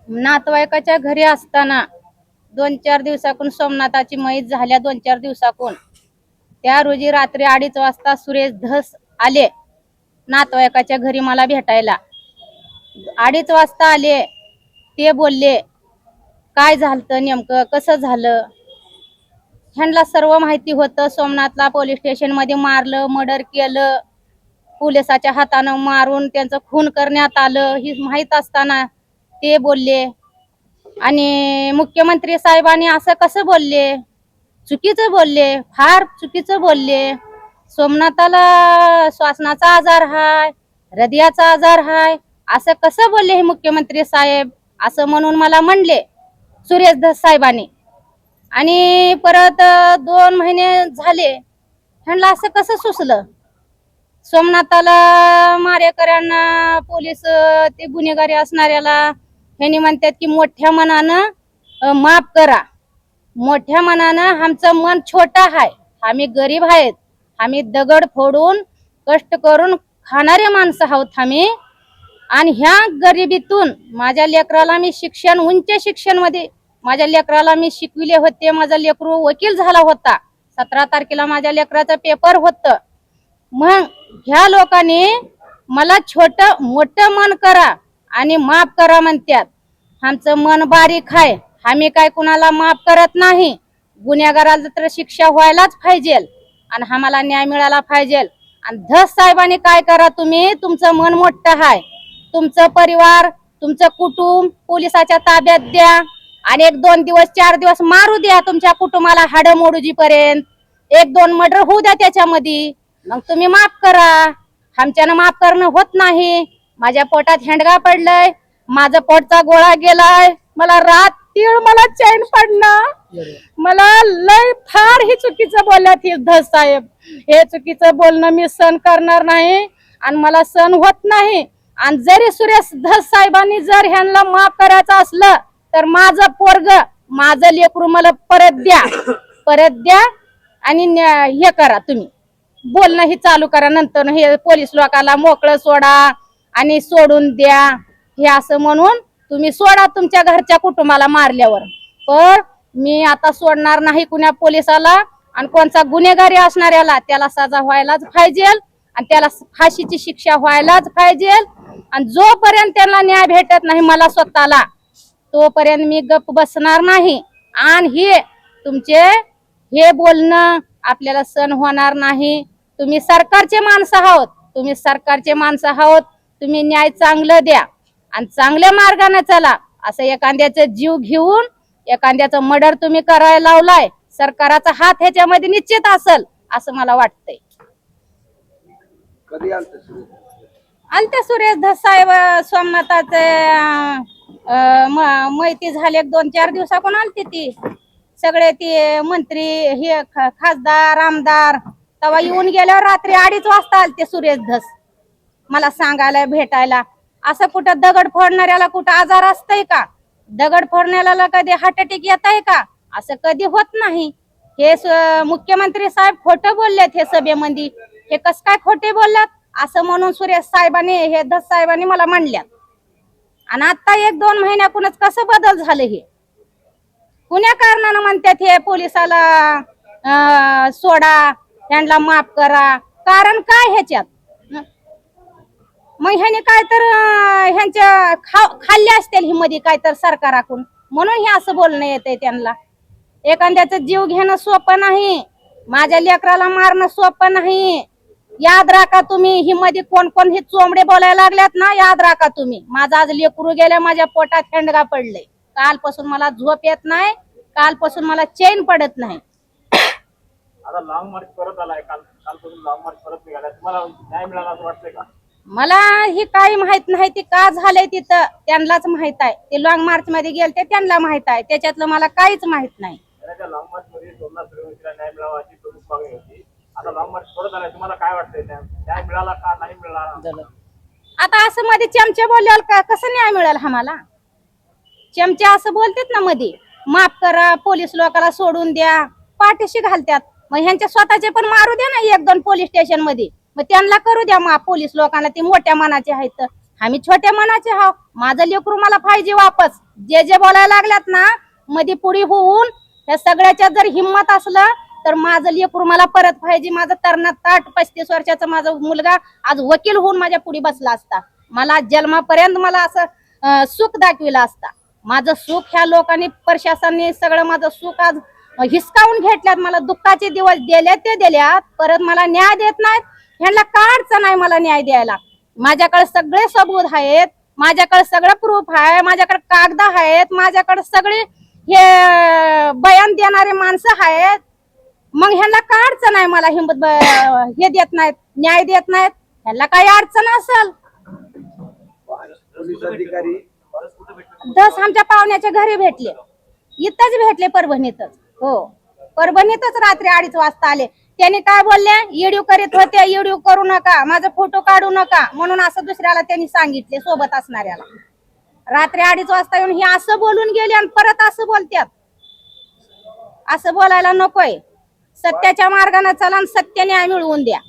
नातेवाईकाच्या घरी असताना 2-4 दिवसाकून सोमनाथाची मैत झाल्या 2-4 दिवसाकून त्या रोजी रात्री 2:30 वाजता सुरेश धस आले नातेवाईकाच्या घरी मला भेटायला. 2:30 वाजता आले. ते बोलले काय झालं नेमकं कसं झालं. ह्यांना सर्व माहिती होतं. सोमनाथला पोलीस स्टेशन मध्ये मारलं, मर्डर केलं, पोलिसाच्या हातानं मारून त्यांचं खून करण्यात आलं ही माहित असताना ते बोलले. आणि मुख्यमंत्री साहेबांनी असं कसं बोलले, चुकीचं बोलले, फार चुकीचं बोलले. सोमनाथाला श्वासनाचा आजार हाय, हृदयाचा आजार हाय, असं कसं बोलले हे मुख्यमंत्री साहेब, असं म्हणून मला म्हणले सुरेश धस साहेबांनी. आणि परत 2 महिने झाले. ह्यांना असं कसं सुचलं. सोमनाथाला मारेकऱ्यांना पोलीस ते गुन्हेगारी असणाऱ्याला ह्यांनी म्हणतात की मोठ्या मनानं माफ करा. मोठ्या मनानं आमचं मन छोटं आहे, आम्ही गरीब आहेत, आम्ही दगड फोडून कष्ट करून खाणारे माणसं आहोत आम्ही. आणि ह्या गरिबीतून माझ्या लेकराला मी शिक्षण उच्च शिक्षण मध्ये माझ्या लेकराला मी शिकविले होते. माझा लेकरू वकील झाला होता. 17 तारखेला माझ्या लेकराचं पेपर होतं. मग ह्या लोकांनी मला छोटं मोठं मन करा आणि माफ करा म्हणतात. आमचं मन बारीक आहे, आम्ही काय कुणाला माफ करत नाही. गुन्हेगाराला तर शिक्षा व्हायलाच पाहिजे आणि आम्हाला न्याय मिळाला पाहिजे. आणि धस साहेबांनी काय करा, तुम्ही तुमचं मन मोठं आहे, तुमचं परिवार तुमचं कुटुंब पोलिसाच्या ताब्यात द्या आणि 1-2 दिवस 4 दिवस मारू द्या तुमच्या कुटुंबाला हाड मोडूजीपर्यंत. 1-2 मर्डर होऊ द्या त्याच्यामध्ये, मग तुम्ही माफ करा. आमच्यानं माफ करणं होत नाही. माझ्या पोटात हेंडगा पडलंय, माझा पोटचा गोळा गेलाय, मला रात्री मला चैन पडणं, मला लय फार हे चुकीचं बोलल्यात हे धस साहेब. हे चुकीचं बोलणं मी सहन करणार नाही आणि मला सहन होत नाही. आणि जरी सुरेश धस साहेबांनी जर ह्यांना माफ करायचं असलं तर माझं पोरग माझं लेकरू मला परत द्या आणि हे करा, तुम्ही बोलणं हे चालू करा. नंतर हे पोलीस लोकांना मोकळं सोडा आणि सोडून द्या हे असं म्हणून तुम्ही सोडा तुमच्या घरच्या कुटुंबाला मारल्यावर. पण मी आता सोडणार नाही कुण्या पोलिसाला. आणि कोणता गुन्हेगारी असणाऱ्याला त्याला सजा व्हायलाच पाहिजे आणि त्याला फाशीची शिक्षा व्हायलाच पाहिजे. आणि जोपर्यंत त्यांना न्याय भेटत नाही मला स्वतःला, तोपर्यंत मी गप्प बसणार नाही. आणि हे तुमचे हे बोलणं आपल्याला सहन होणार नाही. तुम्ही सरकारचे माणसं आहोत, तुम्ही सरकारचे माणसं आहोत, तुम्ही न्याय चांगलं द्या आणि चांगल्या मार्गाने चला. असं एखाद्याचा जीव घेऊन एखाद्याचं मर्डर तुम्ही करायला लावलाय, सरकाराचा हात ह्याच्यामध्ये निश्चित असेल असं मला वाटतंय. कधी आलते सुरेश धस साहेब सोमनाथाचे माहिती झाले 2-4 दिवसाकून आलते ती सगळे ते मंत्री हे खासदार आमदार. तेव्हा येऊन गेल्यावर रात्री 2:30 वाजता आलते सुरेश धस मला सांगायला भेटायला. असं कुठं दगड फोडणाऱ्याला कुठं आजार असतंय का, दगड फोडण्याला कधी हार्ट अटॅक येत आहे का, असं कधी होत नाही. हे मुख्यमंत्री साहेब खोटं बोललेत हे सभेमध्ये. हे कस काय खोटे बोलल्यात असं म्हणून सुरेश साहेबांनी हे धस साहेबांनी मला म्हणल्यात. आणि आता 1-2 महिन्याकूनच कसं बदल झालं हे कुण्या कारणानं म्हणतात हे पोलिसाला सोडा ह्यांना माफ करा. कारण काय ह्याच्यात. मग ह्याने काय तर ह्यांच्या खाल्ले असतील ही मध्ये काय तर सरकाराकडून, म्हणून हे असं बोलणं येतंय त्यांना. एखाद्याचं जीव घेणं सोपं नाही, माझ्या लेकराला मारणं सोपं नाही. याद राखा तुम्ही, ही मध्ये कोण कोण हे चोंबडे बोलायला लागल्यात ना, याद राखा तुम्ही. माझा आज लेकरू गेल्या, माझ्या पोटात हेंडगा पडले, कालपासून मला झोप येत नाही, कालपासून मला चैन पडत नाही. आता लॉंग मार्च परत आलाय, कालपासून लॉंग मार्च परत निघाला, तुम्हाला न्याय मिळाला असं वाटतंय का? मला ही काही माहित नाही, ती का झालंय तिथं त्यांनाच माहित आहे. ते लॉंग मार्च मध्ये गेलते त्यांना माहित आहे, त्याच्यातलं मला काहीच माहित नाही. लॉंग मार्च मध्ये सोमनाथ सूर्यवंशीला न्याय मिळावा अशी प्रमुख मागणी होती. आता लॉंग मार्च परत आलाय, तुम्हाला काय वाटतंय, न्याय मिळाला का नाही मिळाला? आता असं मध्ये चमचे बोलल्यावर का कसं न्याय मिळेल आम्हाला. चमचे असं बोलतात ना मध्ये, माफ करा, पोलीस लोकांना सोडून द्या, पाठीशी घालतात. मग ह्यांच्या स्वतःचे पण मारू द्या ना 1-2 पोलीस स्टेशन मध्ये, मग त्यांना करू द्या माफ पोलीस लोकांना, ते मोठ्या मनाचे आहेत. आम्ही छोट्या मनाचे हाव. माझं लेकरू मला पाहिजे वापस. जे जे बोलायला लागल्यात ना मध्ये पुढे होऊन या सगळ्याच्या जर हिंमत असलं तर माझं लेकरू मला परत पाहिजे. माझं तरणा ताट 35 वर्षाचा माझा मुलगा आज वकील होऊन माझ्या पुढे बसला असता. मला जन्मापर्यंत मला असं सुख दाखविलं असता. माझं सुख ह्या लोकांनी प्रशासनाने सगळं माझं सुख आज हिसकावून घेतल्यात. मला दुःखाचे दिवस दिले ते दिल्यात, परत मला न्याय देत नाहीत. ह्यांना काय अडचण आहे मला न्याय द्यायला? माझ्याकडे सगळे सबूत आहेत, माझ्याकडे सगळं प्रूफ आहे, माझ्याकडे कागद आहेत, माझ्याकडे सगळे हे बयान देणारे माणसं आहेत. मग ह्यांना काय अडचण आहे? मला हिंमत हे देत नाहीत, न्याय देत नाहीत. ह्यांना काही अडचण असेल पोलीस अधिकारी दस आमच्या पाहुण्याच्या घरी भेटले, इथंच भेटले, परभणीतच. हो, परभणीतच रात्री 2:30 वाजता आले. त्यांनी काय बोलले? ईडीव करीत होते, ईडीव करू नका, माझा फोटो काढू नका म्हणून असं दुसऱ्याला त्यांनी सांगितले, सोबत असणाऱ्याला. रात्री 2:30 वाजता येऊन हे असं बोलून गेले आणि परत असं बोलतात. असं बोलायला नकोय. सत्याच्या मार्गाने चला आणि सत्य न्याय मिळवून द्या.